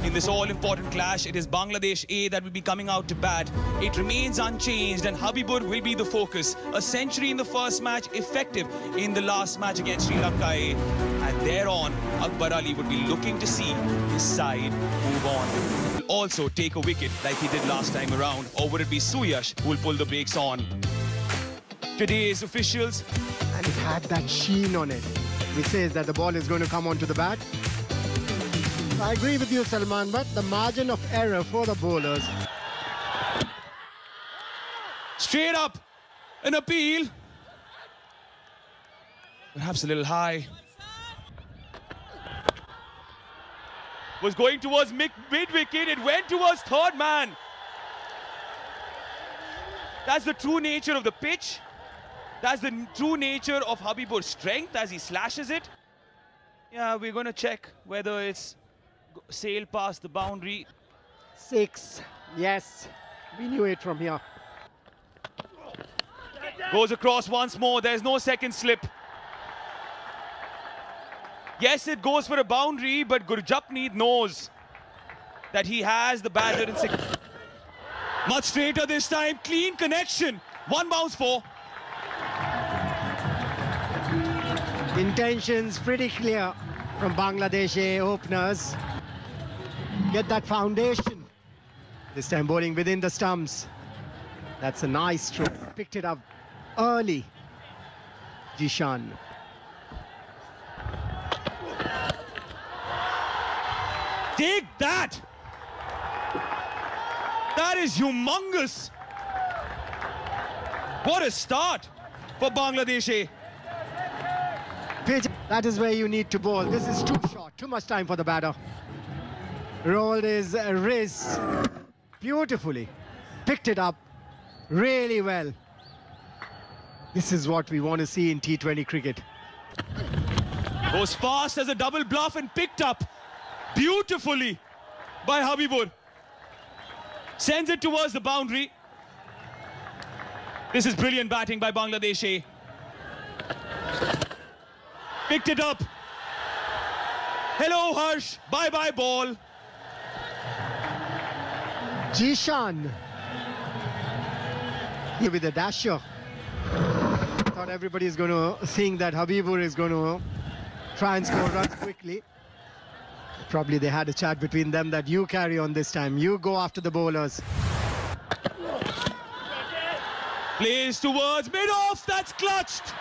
In this all-important clash, it is Bangladesh A that will be coming out to bat. It remains unchanged and Habibur will be the focus. A century in the first match, effective in the last match against Sri Lanka A. And thereon, Akbar Ali would be looking to see his side move on. He'll also take a wicket like he did last time around, or would it be Suyash who will pull the brakes on? Today's officials. And it had that sheen on it, which says that the ball is going to come onto the bat. I agree with you, Salman, but the margin of error for the bowlers. Straight up, an appeal. Perhaps a little high. Was going towards mid-wicket, it went towards third man. That's the true nature of the pitch. That's the true nature of Habibur's strength as he slashes it. Yeah, we're going to check whether it's sailed past the boundary. 6. Yes, we knew it from here. Goes across once more. There's no second slip. Yes, it goes for a boundary, but Gurjapneet knows that he has the batter in 6. Much straighter this time. Clean connection. 1 bounce 4. Intentions pretty clear from Bangladesh A openers. Get that foundation. This time bowling within the stumps. That's a nice stroke. Picked it up early. Jishan. Take that! That is humongous. What a start for Bangladesh A. Pitch, that is where you need to bowl. This is too short, too much time for the batter. Rolled his wrist beautifully. Picked it up really well. This is what we want to see in T20 cricket. Goes fast as a double bluff and picked up beautifully by Habibur. Sends it towards the boundary. This is brilliant batting by Bangladesh A. Picked it up. Hello, Harsh. Bye-bye, ball. Jishan. With a dasher. Thought everybody is going to think that Habibur is going to try and score runs quickly. Probably they had a chat between them that you carry on this time. You go after the bowlers. Plays towards mid-off. That's clutched.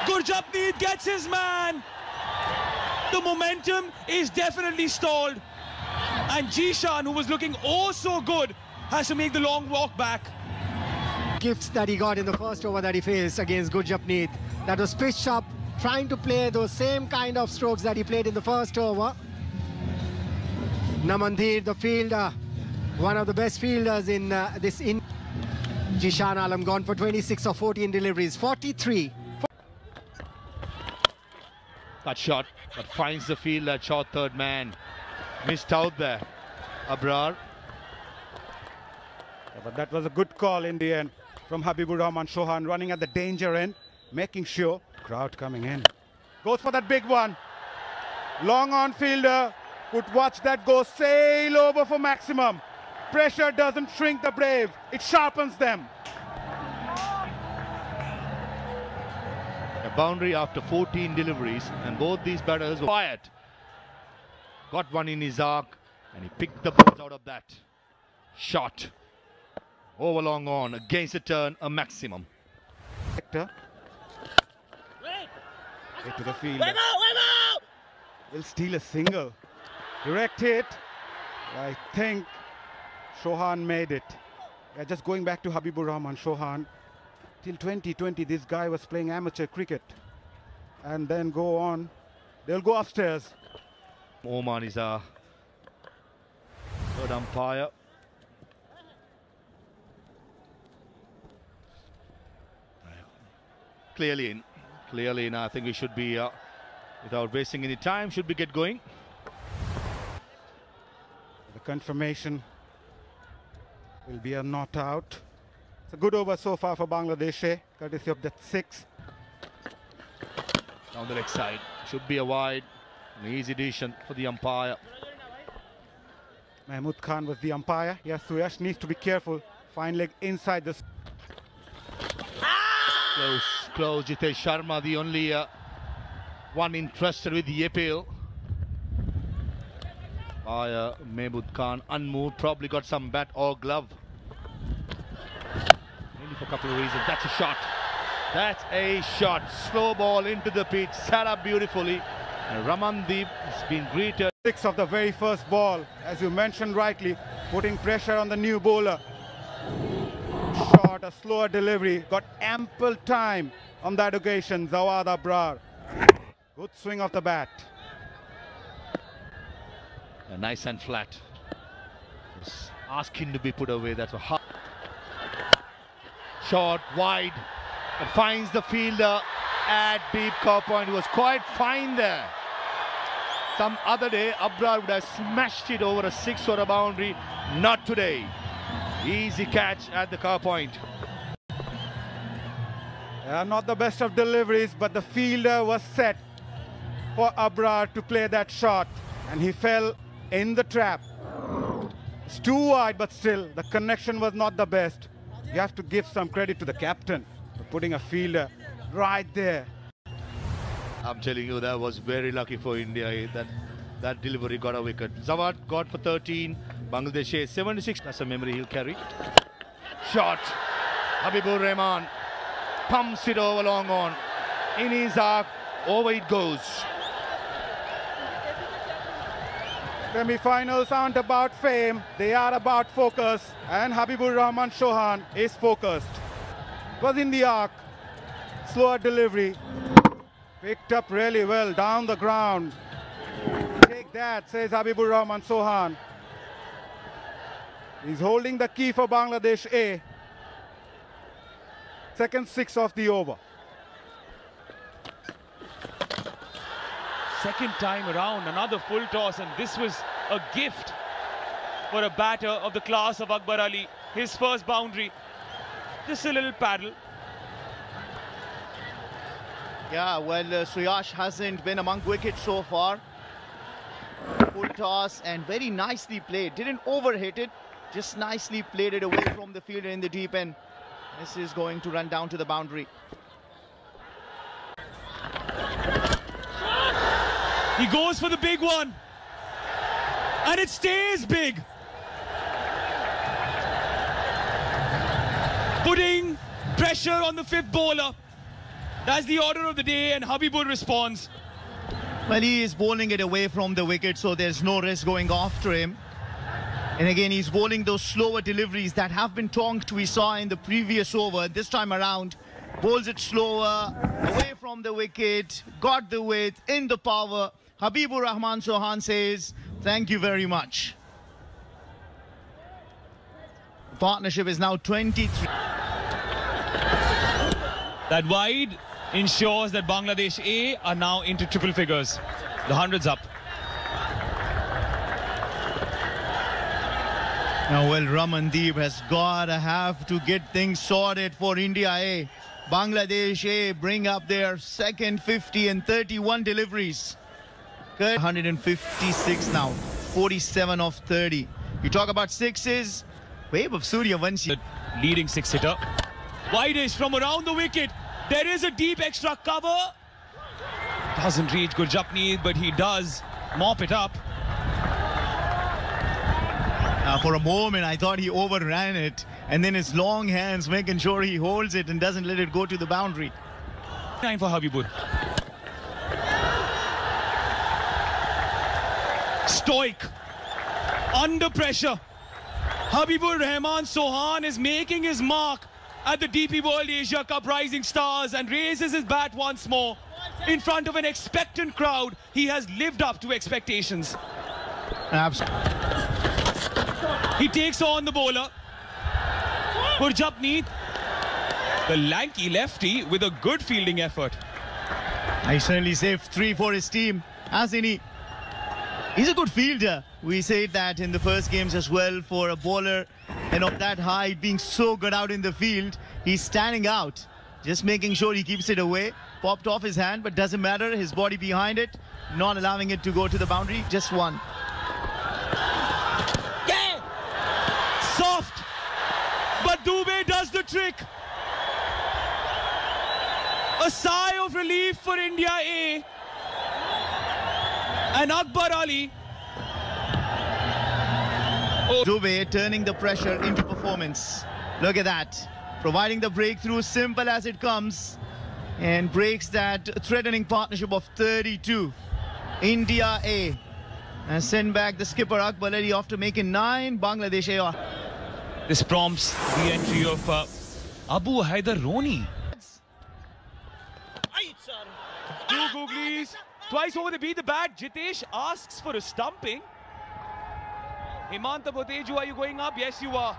Gurjapneet gets his man. The momentum is definitely stalled. And Jishan, who was looking oh so good, has to make the long walk back. Gifts that he got in the first over that he faced against Gurjapneet. That was pitched up, trying to play those same kind of strokes that he played in the first over. Namandir, the fielder, one of the best fielders in this. Jishan Alam gone for 26 of 14 deliveries, 43. That shot, but finds the fielder, short third man. Missed out there, Abrar. Yeah, but that was a good call in the end from Habibur Rahman Chauhan, running at the danger end, making sure. Crowd coming in. Goes for that big one. Long on fielder. Could watch that go sail over for maximum. Pressure doesn't shrink the brave. It sharpens them. A boundary after 14 deliveries, and both these batters were quiet. Got one in his arc, and he picked the balls out of that. Shot. Over long on, against the turn, a maximum. Hector. Hit to the field. Will steal a single. Direct hit. I think Chauhan made it. Yeah, just going back to Habibur Rahman Chauhan. Till 2020, this guy was playing amateur cricket. And then go on. They'll go upstairs. Oman is our third umpire. Clearly in. Clearly in. I think we should be, without wasting any time, should we get going? The confirmation will be a not out. It's a good over so far for Bangladesh, courtesy of that 6. Down the leg side. Should be a wide. An easy decision for the umpire. Mahmood Khan was the umpire. Yes, Suyash needs to be careful. Fine leg inside this. Close. Jitesh Sharma, the only one interested with the appeal. By Mahmood Khan, unmoved, probably got some bat or glove. Only for a couple of reasons. That's a shot. That's a shot. Slow ball into the pitch, sat up beautifully. And Ramandeep has been greeted. 6 of the very first ball, as you mentioned rightly, putting pressure on the new bowler. Shot, a slower delivery, got ample time on that occasion. Zawad Abrar. Good swing of the bat. Nice and flat. Was asking to be put away. That's a hard shot wide. It finds the fielder at deep cover point. He was quite fine there. Some other day, Abrar would have smashed it over a 6 or a boundary. Not today. Easy catch at the cover point. Not the best of deliveries, but the fielder was set for Abrar to play that shot, and he fell in the trap. It's too wide, but still, the connection was not the best. You have to give some credit to the captain for putting a fielder right there. I'm telling you, that was very lucky for India. That delivery got a wicket. Zawad got for 13. Bangladesh 76. That's a memory he'll carry. Shot. Habibur Rahman pumps it over long on. In his arc, over it goes. Semi-finals aren't about fame, they are about focus, and Habibur Rahman Chauhan is focused. Was in the arc, slower delivery, picked up really well down the ground. Take that, says Habibur Rahman Chauhan. He's holding the key for Bangladesh A. Second 6 of the over. Second time around, another full toss, and this was a gift for a batter of the class of Akbar Ali. His first boundary, just a little paddle. Yeah, well, Suyash hasn't been among wickets so far. Full toss and very nicely played. Didn't overhit it, just nicely played it away from the fielder in the deep end. This is going to run down to the boundary. He goes for the big one, and it stays big. Putting pressure on the 5th bowler. That's the order of the day, and Habibur responds. Well, he is bowling it away from the wicket, so there's no risk going after him. And again, he's bowling those slower deliveries that have been tonked we saw in the previous over. This time around, bowls it slower, away from the wicket, got the width, in the power. Habibur Rahman Chauhan says, thank you very much. Partnership is now 23. That wide ensures that Bangladesh A are now into triple figures. The 100's up. Now, well, Ramandeep has got to have to get things sorted for India A. Bangladesh A bring up their second 50 and 31 deliveries. 156 now, 47 of 30. You talk about sixes, Vaibhav Suryavanshi. The leading 6-hitter. Wide-ish from around the wicket. There is a deep extra cover. Doesn't reach Gurjapneet, but he does mop it up. For a moment, I thought he overran it, and then his long hands making sure he holds it and doesn't let it go to the boundary. Time for Habibur. Stoic, under pressure. Habibur Rahman Chauhan is making his mark at the DP World Asia Cup Rising Stars and raises his bat once more. In front of an expectant crowd, he has lived up to expectations. Absolutely. He takes on the bowler. Gurjapneet, the lanky lefty with a good fielding effort. I certainly saved 3 for his team, hasn't he? He's a good fielder. We said that in the first games as well. For a bowler and of that height, being so good out in the field, he's standing out, just making sure he keeps it away. popped off his hand, but doesn't matter. His body behind it, not allowing it to go to the boundary. Just one. Yeah! Soft! But Dubey does the trick. A sigh of relief for India A. And Akbar Ali. Dubey turning the pressure into performance. Look at that. Providing the breakthrough, simple as it comes. And breaks that threatening partnership of 32. India A. And send back the skipper Akbar Ali after making 9. Bangladesh A. This prompts the entry of Abu Haider Roni. Two googlies. Twice over they beat the bat. Jitesh asks for a stumping. Hemanta Boteju, are you going up? Yes, you are.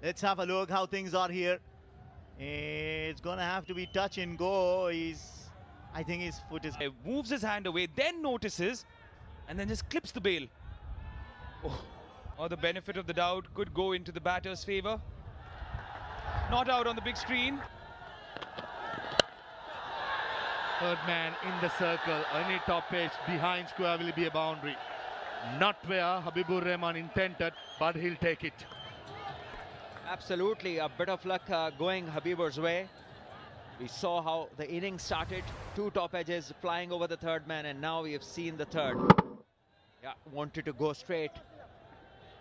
Let's have a look how things are here. It's gonna have to be touch and go. I think his foot is... He moves his hand away, then notices, and then just clips the bail. Oh. Or the benefit of the doubt could go into the batter's favour. Not out on the big screen. Third man in the circle, any top edge behind square will be a boundary. Not where Habibur Rahman intended, but he'll take it. Absolutely, a bit of luck going Habibur's way. We saw how the innings started, 2 top edges flying over the third man, and now we have seen the third. Yeah, wanted to go straight,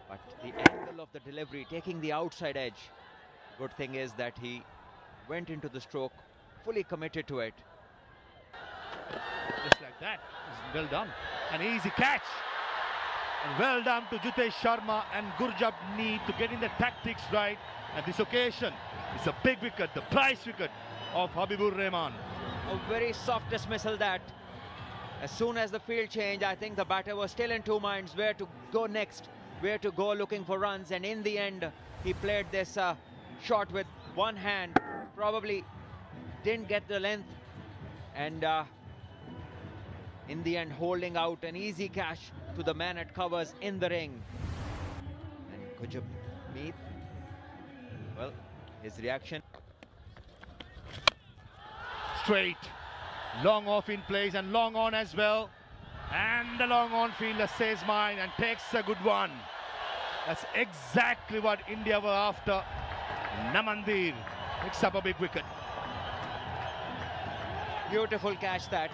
but the angle of the delivery, taking the outside edge. Good thing is that he went into the stroke, fully committed to it. Just like that, well done. An easy catch. And well done to Jitesh Sharma and Gurjapneet to getting the tactics right. And this occasion is a big wicket, the prize wicket of Habibur Rahman. A very soft dismissal that. As soon as the field changed, I think the batter was still in 2 minds where to go next, where to go looking for runs. And in the end, he played this shot with one hand. Probably didn't get the length. And in the end, holding out an easy catch to the man at covers in the ring. And Gurjapneet, well, his reaction. Straight, long off in place and long on as well. And the long on fielder says mine and takes a good one. That's exactly what India were after. Namandir picks up a big wicket. Beautiful catch that.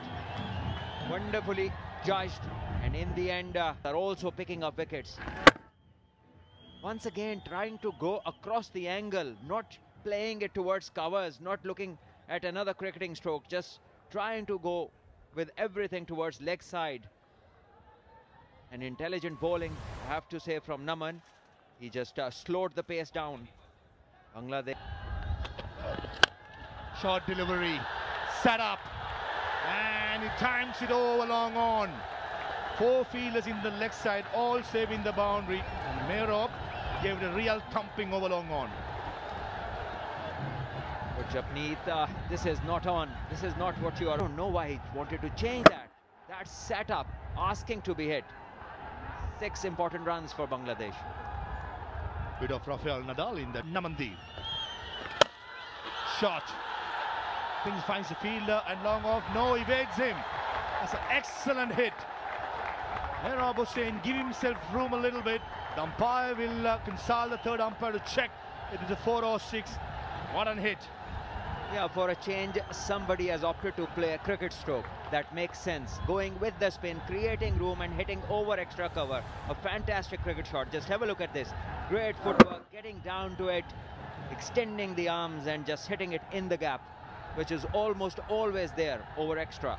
Wonderfully judged, and in the end they're also picking up wickets. Once again trying to go across the angle, not playing it towards covers, not looking at another cricketing stroke, just trying to go with everything towards leg side. An intelligent bowling, I have to say, from Naman. He just slowed the pace down. Bangladesh. Short delivery, set up, and he times it over long on. 4 fielders in the leg side, all saving the boundary. And Mehrab gave it a real thumping over long on. But Gurjapneet, this is not on. This is not what you are. I don't know why he wanted to change that. That set up, asking to be hit. 6 important runs for Bangladesh. Bit of Rafael Nadal in the Namandir. Shot. Things finds the fielder and long off. No, evades him. That's an excellent hit. Mehrab Hossain give himself room a little bit. The umpire will consult the third umpire to check it is a 4 or 6. What an hit. Yeah, for a change, somebody has opted to play a cricket stroke. That makes sense. Going with the spin, creating room and hitting over extra cover. A fantastic cricket shot. Just have a look at this. Great footwork, getting down to it, extending the arms and just hitting it in the gap, which is almost always there over extra.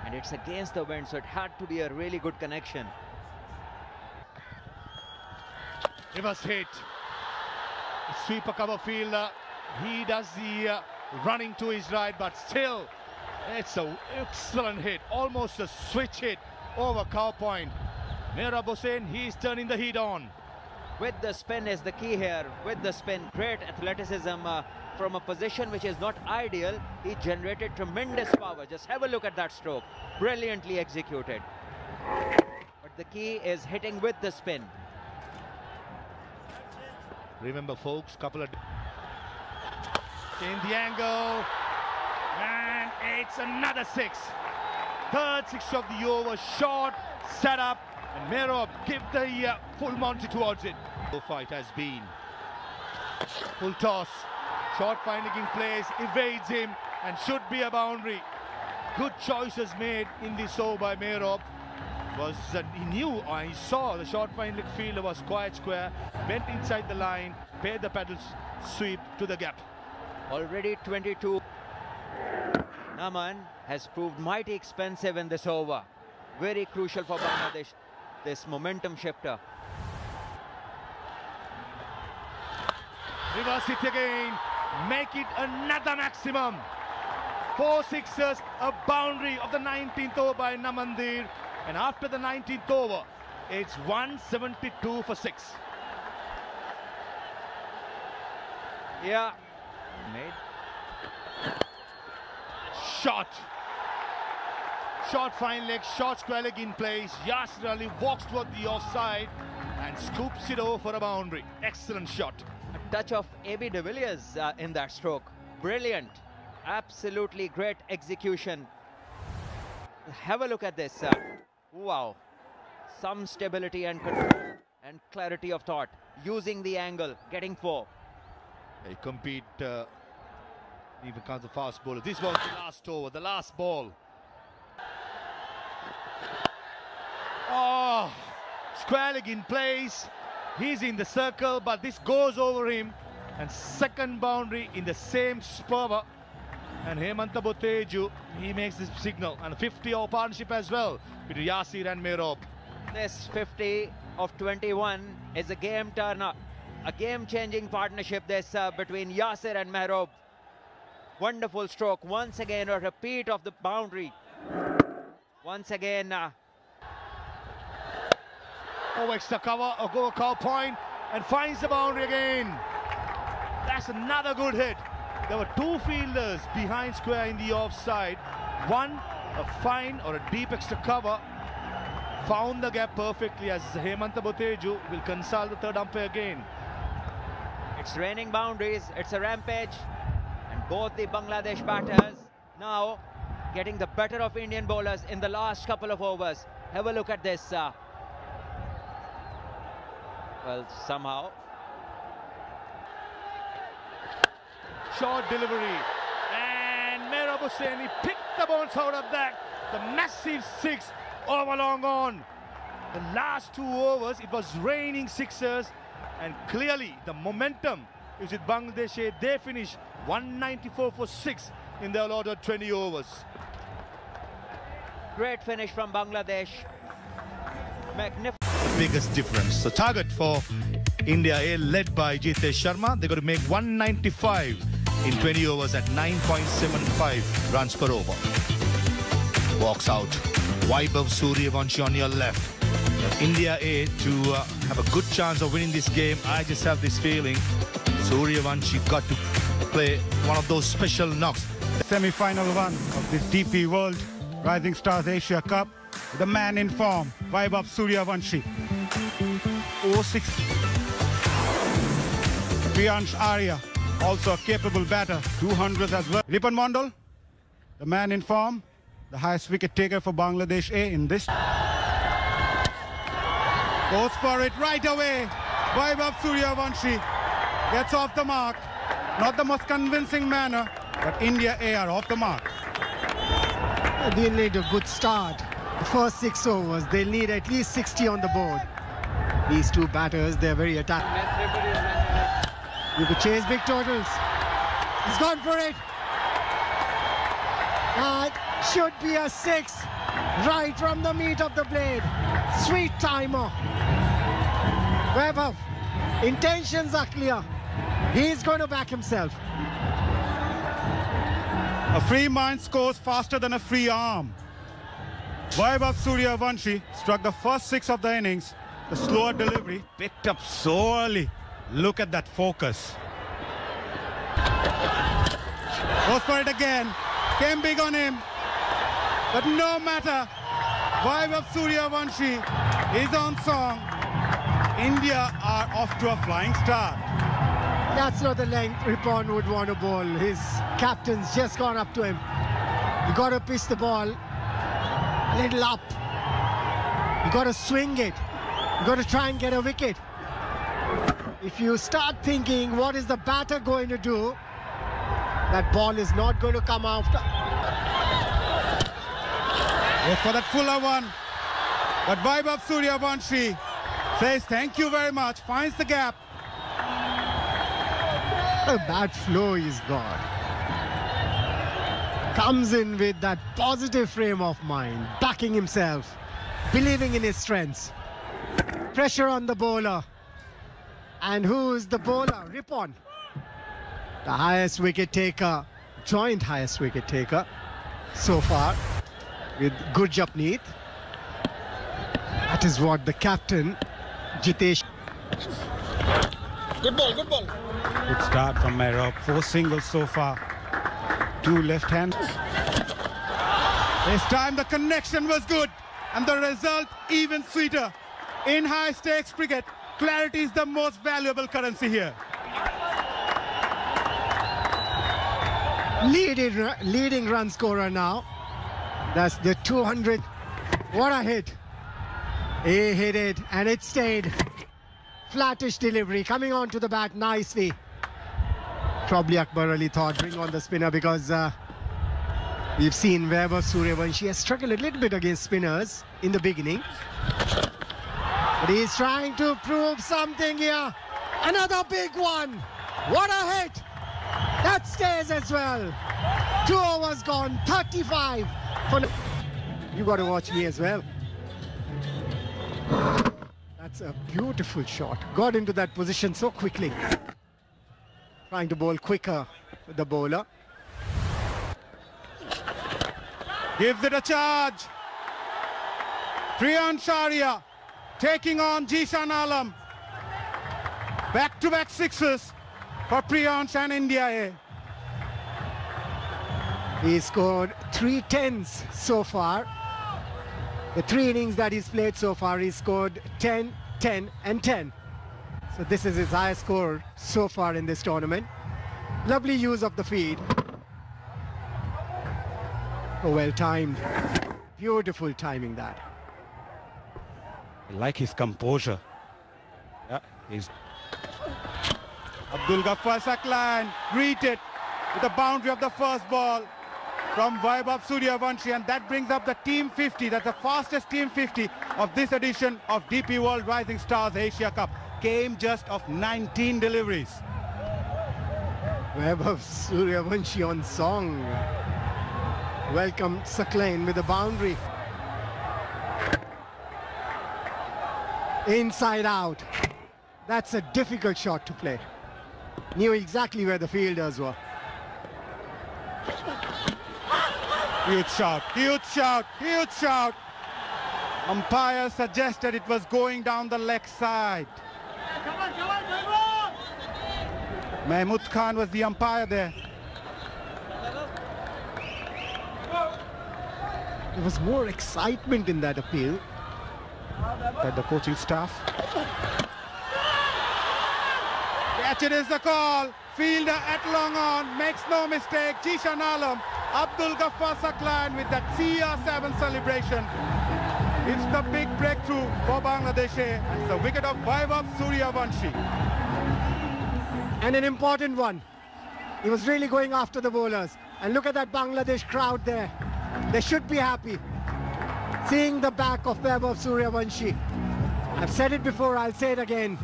And it's against the wind, so it had to be a really good connection. Reverse hit. Sweeper cover fielder. He does the running to his right, but still, it's an excellent hit. Almost a switch hit over cow point. Mehrab Hossain, he's turning the heat on. With the spin is the key here. With the spin, great athleticism from a position which is not ideal. He generated tremendous power. Just have a look at that stroke. Brilliantly executed. But the key is hitting with the spin. Remember, folks, couple of... Change the angle. And it's another six. Third six of the over. Short, set up, and Merob give the full Monty towards it. The fight has been. Full toss. Short finally in place, evades him, and should be a boundary. Good choices made in this over by Merob. He knew, he saw the short fine leg fielder was quite square, went inside the line, paid the pedals, sweep to the gap. Already 22. Naman has proved mighty expensive in this over. Very crucial for Bangladesh, this momentum shifter. Reverse it again, make it another maximum. 4 sixes, a boundary of the 19th over by Namandir. And after the 19th over, it's 172 for 6. Yeah. Made. Shot. Short fine leg, short square leg in place. Yasir Ali walks toward the offside and scoops it over for a boundary. Excellent shot. A touch of A.B. de Villiers in that stroke. Brilliant. Absolutely great execution. Have a look at this. Wow. Some stability and control and clarity of thought. Using the angle, getting 4. They compete even comes the fast bowler. This was the last over, the last ball. Oh, square leg in place. He's in the circle, but this goes over him. And second boundary in the same spur. And Hemanta Boteju, he makes this signal. And 50-over partnership as well between Yasir and Merob. This 50 of 21 is a game turner. A game-changing partnership this between Yasir and Merob. Wonderful stroke. Once again, a repeat of the boundary. Once again. Extra cover, a go cow point, and finds the boundary again. That's another good hit. There were 2 fielders behind square in the offside. One, a fine or a deep extra cover, found the gap perfectly as Hemanta Boteju will consult the third umpire again. It's raining boundaries, it's a rampage, and both the Bangladesh batters now getting the better of Indian bowlers in the last couple of overs. Have a look at this. Well, somehow. Short delivery, and Merob Hossain picked the bounce out of that. The massive 6 over long on. The last 2 overs, it was raining sixers, and clearly the momentum is with Bangladesh. They finish 194 for 6 in their allotted 20 overs. Great finish from Bangladesh. Magnificent. Biggest difference. The target for India A, led by Jitesh Sharma, they're going to make 195 in 20 overs at 9.75 runs per over. Walks out. Vaibhav Suryavanshi on your left. India A to have a good chance of winning this game. I just have this feeling Suryavanshi got to play one of those special knocks. Semi-final 1 of this DP World Rising Stars Asia Cup. The man in form, Vaibhav Suryavanshi. 06. Priyansh Arya, also a capable batter, 200 as well. Ripan Mondal, the man in form, the highest wicket taker for Bangladesh A in this. Goes for it right away. Vaibhav Suryavanshi gets off the mark. Not the most convincing manner, but India A are off the mark. They need a good start. The first 6 overs, they'll need at least 60 on the board. These 2 batters, they're very attacking. You could chase big totals. He's gone for it. That should be a 6. Right from the meat of the blade. Sweet timer. Vaibhav, intentions are clear. He's going to back himself. A free mind scores faster than a free arm. Vaibhav Suryavanshi struck the first 6 of the innings. The slower delivery picked up so early. Look at that focus. Goes for it again. Came big on him. But no matter. Vaibhav Suryavanshi is on song. India are off to a flying start. That's not the length Ripan would want to bowl. His captain's just gone up to him. You got to pitch the ball a little up. You got to swing it. You got to try and get a wicket. If you start thinking, what is the batter going to do? That ball is not going to come after. Goes for that fuller one. But Vaibhav Suryavanshi says thank you very much, finds the gap. The bat flow is gone. Comes in with that positive frame of mind, backing himself, believing in his strengths. Pressure on the bowler. And who is the bowler? Rippon. The highest wicket taker, joint highest wicket taker so far with Gurjapneet. That is what the captain, Jitesh. Good ball, good ball. Good start from Mehrab. 4 singles so far. 2 left hands. This time the connection was good and the result even sweeter. In high stakes cricket, clarity is the most valuable currency here. Leading run scorer now. That's the 200. What a hit. He hit it and it stayed. Flattish delivery coming onto the bat nicely. Probably Akbar Ali thought bring on the spinner because we've seen Vaibhav Suryavanshi has struggled a little bit against spinners in the beginning. But he's trying to prove something here. Another big one. What a hit. That stays as well. 2 overs gone, 35. You got to watch me as well. That's a beautiful shot. Got into that position so quickly. Trying to bowl quicker with the bowler. Gives it a charge. Priyansh Sharia taking on Jishan Alam. Back-to-back sixes for Priyansh and India A. He scored 3 tens so far. The 3 innings that he's played so far, he scored 10, 10 and 10. So this is his highest score so far in this tournament. Lovely use of the feed. Oh, well timed. Beautiful timing that. I like his composure. Yeah, he's Abdul Ghaffar Saklan greeted with the boundary of the first ball from Vaibhav Suryavanshi, and that brings up the team 50. That's the fastest team 50 of this edition of DP World Rising Stars Asia Cup. Came just of 19 deliveries. Vaibhav Suryavanshi on song. Welcome Saklan with a boundary. Inside out. That's a difficult shot to play. Knew exactly where the fielders were. Huge shout, huge shout, huge shout. Umpire suggested it was going down the leg side. Mahmood Khan was the umpire there. There was more excitement in that appeal. By the coaching staff. Catch it is the call. Fielder at long on, makes no mistake. Jishan Alam, Abdul Ghaffar Saklan with that CR7 celebration. It's the big breakthrough for Bangladesh. It's the wicket of Vaibhav Suryavanshi. And an important one. He was really going after the bowlers. And look at that Bangladesh crowd there. They should be happy seeing the back of Vaibhav Suryavanshi. I've said it before, I'll say it again.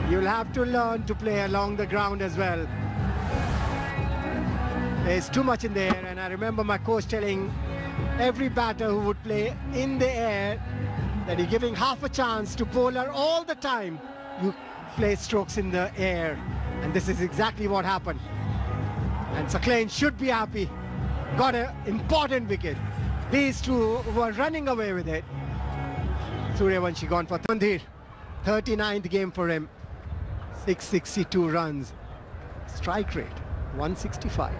You'll have to learn to play along the ground as well. There's too much in the air, and I remember my coach telling every batter who would play in the air that you're giving half a chance to bowler all the time. You play strokes in the air, and this is exactly what happened. And Saklan should be happy. Got an important wicket. These two were running away with it. Suryavanshi gone for Tandhir. 39th game for him. 662 runs. Strike rate 165.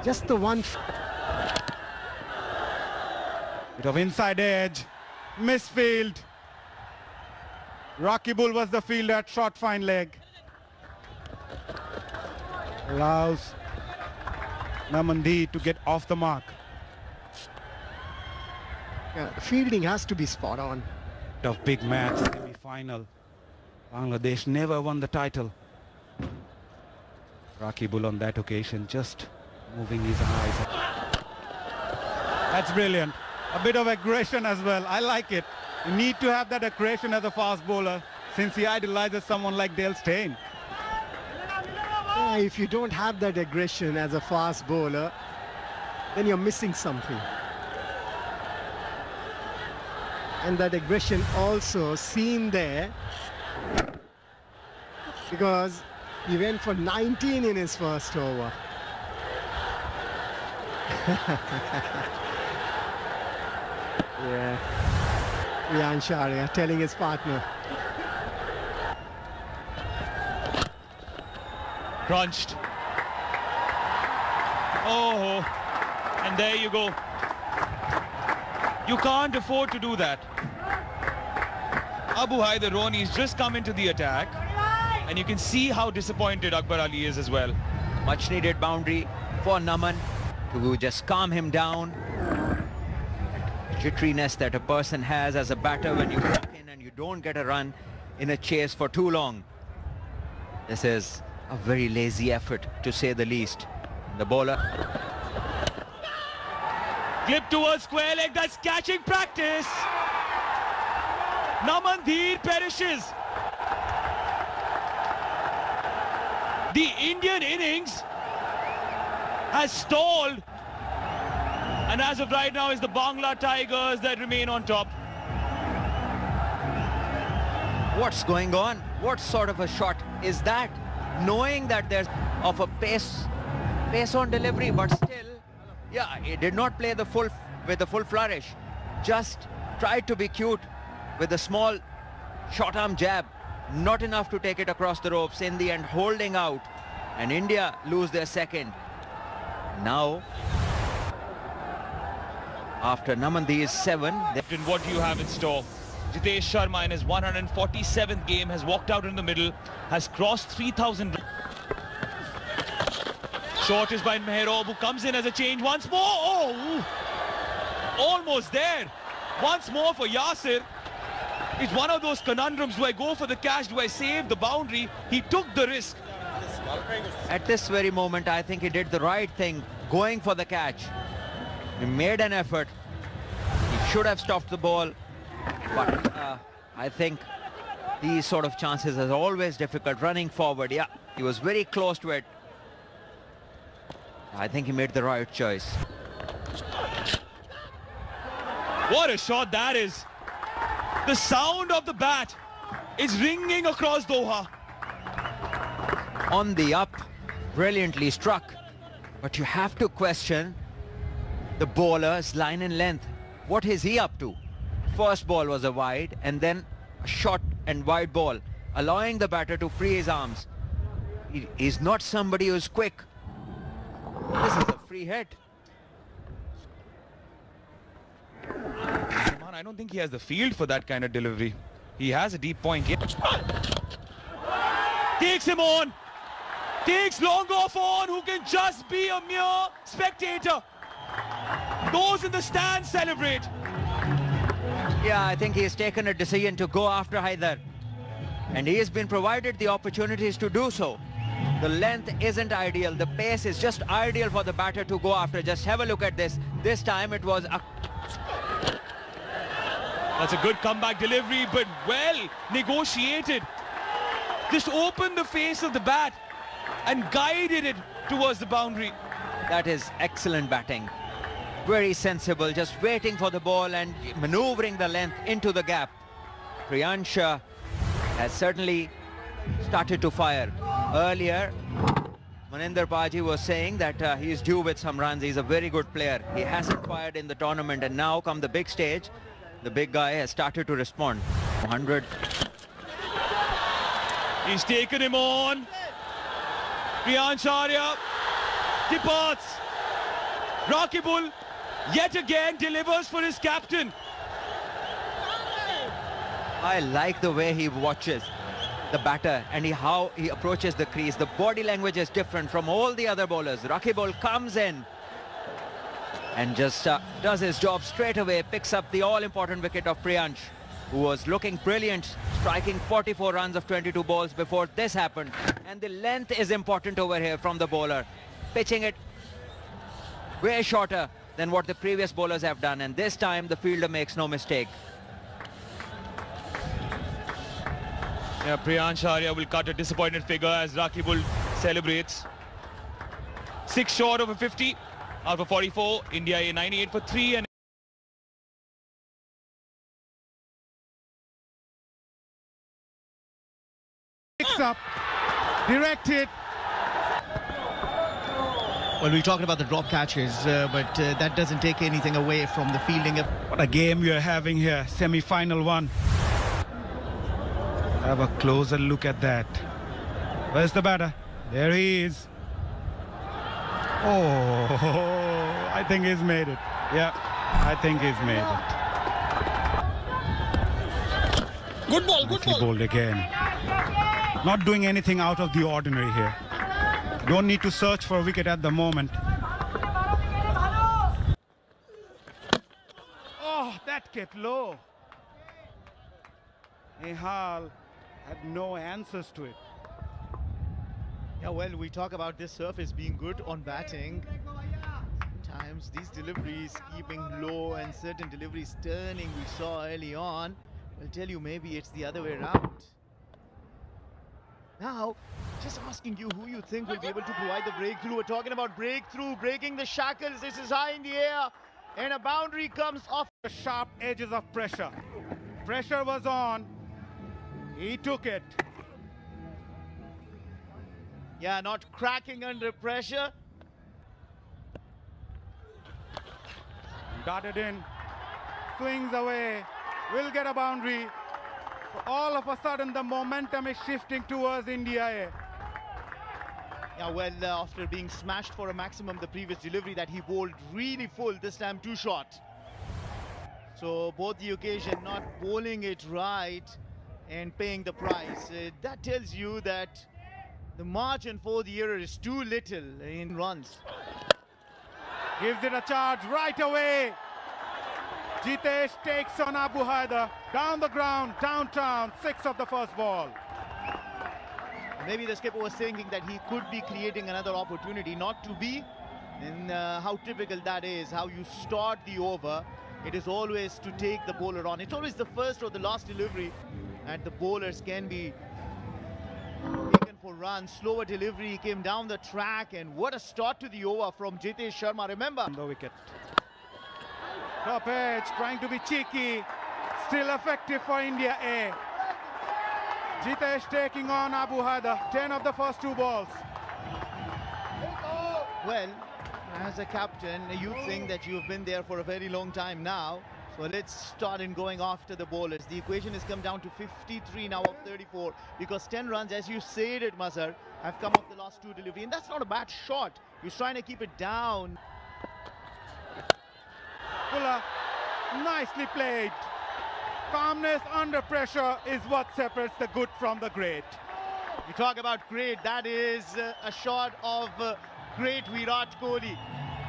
Just the one. Bit of inside edge. Misfield. Rakibul was the fielder at short fine leg. Allows Namandeer to get off the mark. Yeah, the fielding has to be spot on. Tough big match, semi-final. Bangladesh never won the title. Rakibul on that occasion just moving his eyes. That's brilliant. A bit of aggression as well. I like it. You need to have that aggression as a fast bowler since he idolizes someone like Dale Steyn. Yeah, if you don't have that aggression as a fast bowler, then you're missing something. And that aggression also seen there because he went for 19 in his first over. Yeah, Priyansh Arya telling his partner. Crunched. Oh, and there you go. You can't afford to do that. Abu Haider Roni's just come into the attack, and you can see how disappointed Akbar Ali is as well. Much needed boundary for Naman to just calm him down. Jitteriness that a person has as a batter when you walk in and you don't get a run in a chase for too long. This is a very lazy effort, to say the least. The bowler. Clip towards square leg, that's catching practice. Namandeer perishes. The Indian innings has stalled, and as of right now, it's the Bangla Tigers that remain on top. What's going on? What sort of a shot is that? Knowing that there's of a pace on delivery, but still, yeah, he did not play with the full flourish. Just tried to be cute with a small short arm jab. Not enough to take it across the ropes. In the end, holding out, and India lose their second. Now, after Namandeer's 7, Captain, what do you have in store? Jitesh Sharma in his 147th game has walked out in the middle, has crossed 3,000. Short is by Mehrob, who comes in as a change once more. Oh, almost there. Once more for Yasir. It's one of those conundrums. Do I go for the catch? Do I save the boundary? He took the risk. at this very moment, I think he did the right thing, going for the catch. He made an effort. He should have stopped the ball. But I think these sort of chances are always difficult. Running forward, yeah, he was very close to it. I think he made the right choice. What a shot that is. The sound of the bat is ringing across Doha. On the up, brilliantly struck. But you have to question the bowler's line and length. What is he up to? First ball was a wide, and then a short and wide ball, allowing the batter to free his arms. He's not somebody who's quick. This is a free hit. Man, I don't think he has the field for that kind of delivery. He has a deep point. Yeah. Takes him on. Takes long off on, who can just be a mere spectator. Those in the stands celebrate. Yeah, I think he has taken a decision to go after Haider. And he has been provided the opportunities to do so. The length isn't ideal. The pace is just ideal for the batter to go after. Just have a look at this. This time it was a... That's a good comeback delivery, but well negotiated. Just opened the face of the bat and guided it towards the boundary. That is excellent batting. Very sensible, just waiting for the ball and maneuvering the length into the gap. Priyansh has certainly started to fire. Earlier, Maninder Paji was saying that he is due with some runs. He's a very good player. He hasn't fired in the tournament, and now come the big stage, the big guy has started to respond. 100. He's taken him on. Priyansh Arya departs. Rakibul yet again delivers for his captain. I like the way he watches. the batter and how he approaches the crease. The body language is different from all the other bowlers. Rakibul comes in and just does his job straight away, picks up the all-important wicket of Priyansh, who was looking brilliant, striking 44 runs of 22 balls before this happened. And the length is important over here from the bowler, pitching it way shorter than what the previous bowlers have done, and this time the fielder makes no mistake. Yeah, Priyansh Arya will cut a disappointed figure as Rakibul celebrates. 6 short of a 50 out of 44. India A 98 for 3 and Picks up, direct hit. Well, we talked about the drop catches, but that doesn't take anything away from the fielding. What a game we are having here, semi-final one. Have a closer look at that. Where's the batter? There he is. Oh, I think he's made it. Yeah, I think he's made it. Good ball, good Nicely ball. bowled again. Not doing anything out of the ordinary here. Don't need to search for a wicket at the moment. Oh, that kept low. Nehal had no answers to it. Yeah, well, we talk about this surface being good on batting. Sometimes these deliveries keeping low and certain deliveries turning, we saw early on. I'll tell you, maybe it's the other way around. Now, just asking you who you think will be able to provide the breakthrough. We're talking about breakthrough, breaking the shackles. This is high in the air, and a boundary comes off. The sharp edges of pressure. Pressure was on. He took it. Yeah, not cracking under pressure. Darted in. Swings away. Will get a boundary. All of a sudden, the momentum is shifting towards India A. Yeah, well, after being smashed for a maximum the previous delivery that he bowled really full, this time too short. So both the occasion not bowling it right and paying the price. That tells you that the margin for the error is too little in runs. Gives it a charge right away. Jitesh takes on Abu Haider. Down the ground, downtown, 6 of the first ball. Maybe the skipper was thinking that he could be creating another opportunity, not to be. And how typical that is, how you start the over. It is always to take the bowler on. It's always the first or the last delivery, and the bowlers can be taken for runs. Slower delivery, came down the track, and what a start to the over from Jitesh Sharma. Remember, On the wicket. Top edge, trying to be cheeky. Still effective for India A. Jitesh taking on Abu Haider. 10 of the first 2 balls. well, as a captain, you think that you've been there for a very long time now. So let's start in going after the bowlers. The equation has come down to 53 now of 34, because 10 runs, as you said it, Mazhar, have come off the last 2 delivery. And that's not a bad shot. He's trying to keep it down. Fuller, nicely played. Calmness under pressure is what separates the good from the great. You talk about great, that is a shot of great Virat Kohli.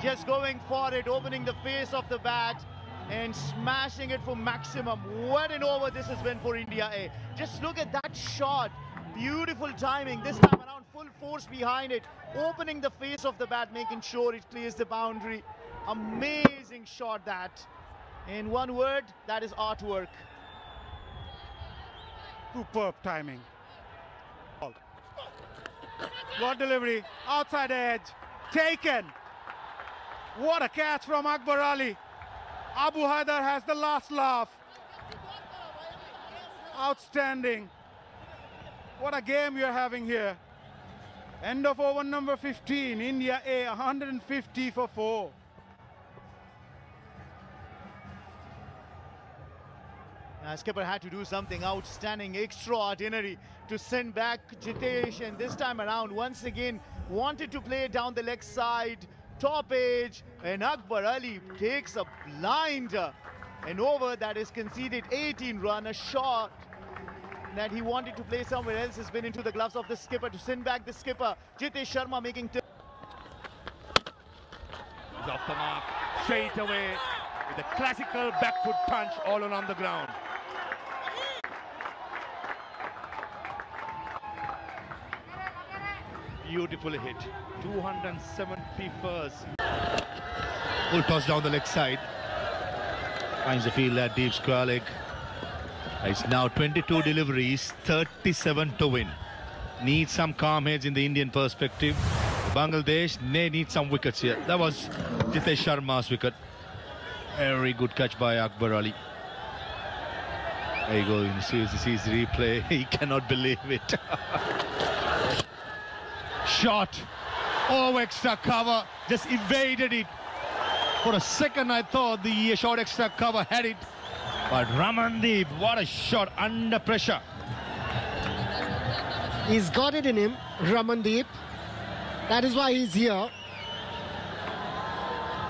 Just going for it, opening the face of the bat and smashing it for maximum. What an over this has been for India A. Just look at that shot. Beautiful timing. This time around, full force behind it. Opening the face of the bat, making sure it clears the boundary. Amazing shot that. In one word, that is artwork. Superb timing. Good delivery, outside edge, taken. What a catch from Akbar Ali. Abu Haider has the last laugh. Outstanding. What a game you're having here. End of over number 15, India A, 150 for 4. Skipper had to do something outstanding, extraordinary to send back Jitesh, and this time around once again wanted to play down the leg side, top edge, and Akbar Ali takes a blinder. An over that is conceded 18 run, a shot that he wanted to play somewhere else has been into the gloves of the skipper to send back the skipper. Jitesh Sharma making... He's off the mark straight away with a classical back foot punch all on the ground. Beautiful hit. 271st. Full toss down the leg side. Finds the field at deep square leg. It's now 22 deliveries, 37 to win. Needs some calm heads in the Indian perspective. Bangladesh, they need some wickets here. That was Jitesh Sharma's wicket. Very good catch by Akbar Ali. There you go, you see the replay. He cannot believe it. Shot. Oh, extra cover. Just evaded it. For a second, I thought the short extra cover had it. But Ramandeep, what a shot under pressure. He's got it in him, Ramandeep. That is why he's here.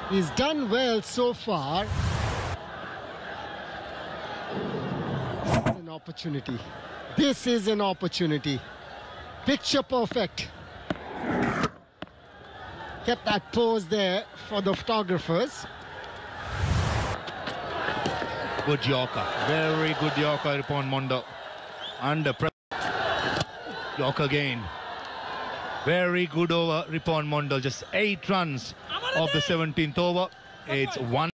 He's done well so far. This is an opportunity. This is an opportunity. Picture perfect. Kept that pose there for the photographers. Good Yorker. Very good Yorker upon Mondo. Under pressure. Yorker again. Very good over Ripon Mondal. Just 8 runs of the 17th over. It's 1.